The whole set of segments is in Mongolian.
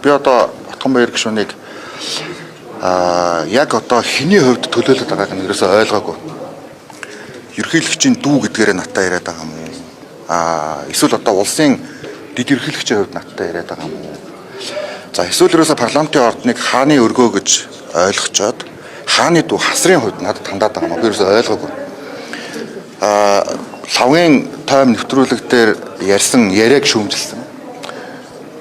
би одоо Отгон баяр гишүүнийг яг одоо хэний хувьд төлөөлөд байгааг нь ерөөсөй ойлгоогүй. Ерөнхийлөгчийн дүү гэдгээрээ надтай яриад байгаа юм уу? Эсвэл одоо улсын дэд ерөнхийлөгчийн хувьд надтай яриад байгаа юм уу? За эсвэл ерөөсөй парламентын ордныг хааны өргөө гэж ойлгочоод хааны дүү хасрын хувьд надад хандаад байгаа юм уу? Би ерөөсөй ойлгоогүй. Лавгийн тойм нэвтрүүлэг дээр ярьсан яриаг шүүмжилсэн.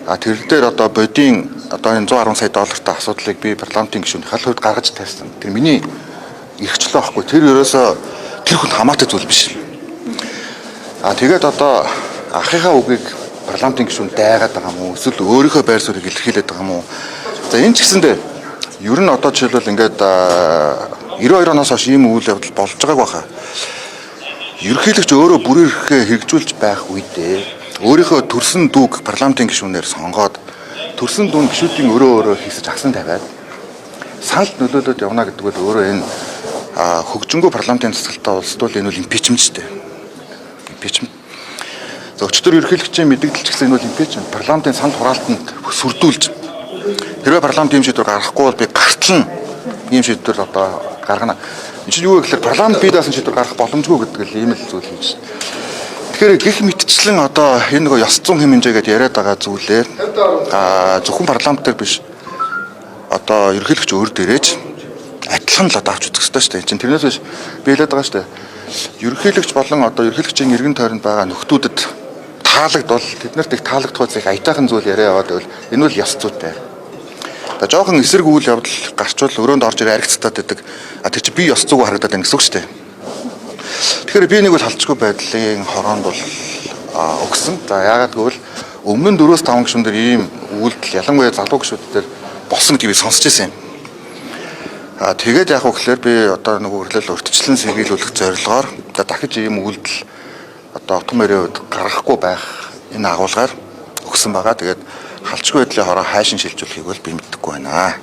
Тэр дээр одоо бодийн одоо энэ 110 сая доллартай асуудлыг би парламентын гишүүний хал хувьд гаргаж тавьсан. Тэр миний эрхчлөө байхгүй. Тэр ерөөсөө тэр хүн хамаатай зүйл биш. Тэгээд одоо ахыхаа үгийг парламентын гишүүнд дайгаад байгаа юм уу? Эсвэл өөрийнхөө байр суурийг илэрхийлээд байгаа юм уу? За энэ ч гэсэндээ ер нь одоо жишээлбэл ингээд 92 оноос хойш ийм үйл явдал болж байгааг баха. Ерөнхийлөгч өөрөө бүрээр хэрэгжүүлж байх үедээ өөрийнхөө төрсөн дүүг парламентын гишүүнээр сонгоод төрсөн дүүн гишүүдийн өөрөө хийсэж асан тавиад санал нөлөөлөд явна гэдэг бол өөрөө энэ хөгжингөө парламентын засаглалтаа улсдуул энэ бол импичмент шүү дээ. Импичмент. За өчтөр ерөнхийлөгчийн мэдээлэлч гэсэн энэ бол импичмент. Парламентын санал хураалтанд сүрдүүлж хэрвээ парламент ийм шийдвэр гаргахгүй бол би гартлан ийм шийдвэр одоо гаргана. Энэ чинь юу вэ гэхээр парламент бие даасан шийдвэр гаргах боломжгүй гэдэг л ийм л зүйл юм чинь. Тэгэхээр гэх мэтчлэн одоо энэ нөгөө ёс зүйн хэмжээгээд яриад байгаа зүйлээ зөвхөн парламент дээр биш одоо ерөнхийлөгч өөр дээрээч адилхан л одоо авч үзэх хэрэгтэй шүү дээ. Энд тэрнээс биш би хэлээд байгаа шүү дээ. Ерөнхийлөгч болон одоо ерөнхийлөгчийн эргэн тойронд байгаа нөхдүүдэд таалагдвал тэднэрт их таалагдах зүйлийг аятайхан зүйл яриа яваад байвал энэ бол ёс зүйтэй. За жоохон эсрэг үйл явдал гарчвал өрөөнд орж ирээ аригцтаад байдаг. Тэр чинь би ёс зүйг харагдаад байна гэсэн үг шүү дээ. Тэгэхээр би нэг бол халдчихгүй байдлын хороонд бол өгсөн. За яагаад гэвэл өмнө нь 4-5 гишүүн дээр ийм үйлдэл ялангуяа залуу гишүүд дээр болсон гэдгийг би сонсч байсан юм. Тэгээд яг үгээр би одоо нэг хөрлөл урьдчилан сэргийлүүлэх зорилгоор дахиж ийм үйлдэл одоо Отгон баярын хувьд гаргахгүй байх энэ агуулгаар өгсөн байгаа. Тэгээд халдчихгүй байдлын хороо хайшин шилжүүлэхийг бол би мэддэггүй байна.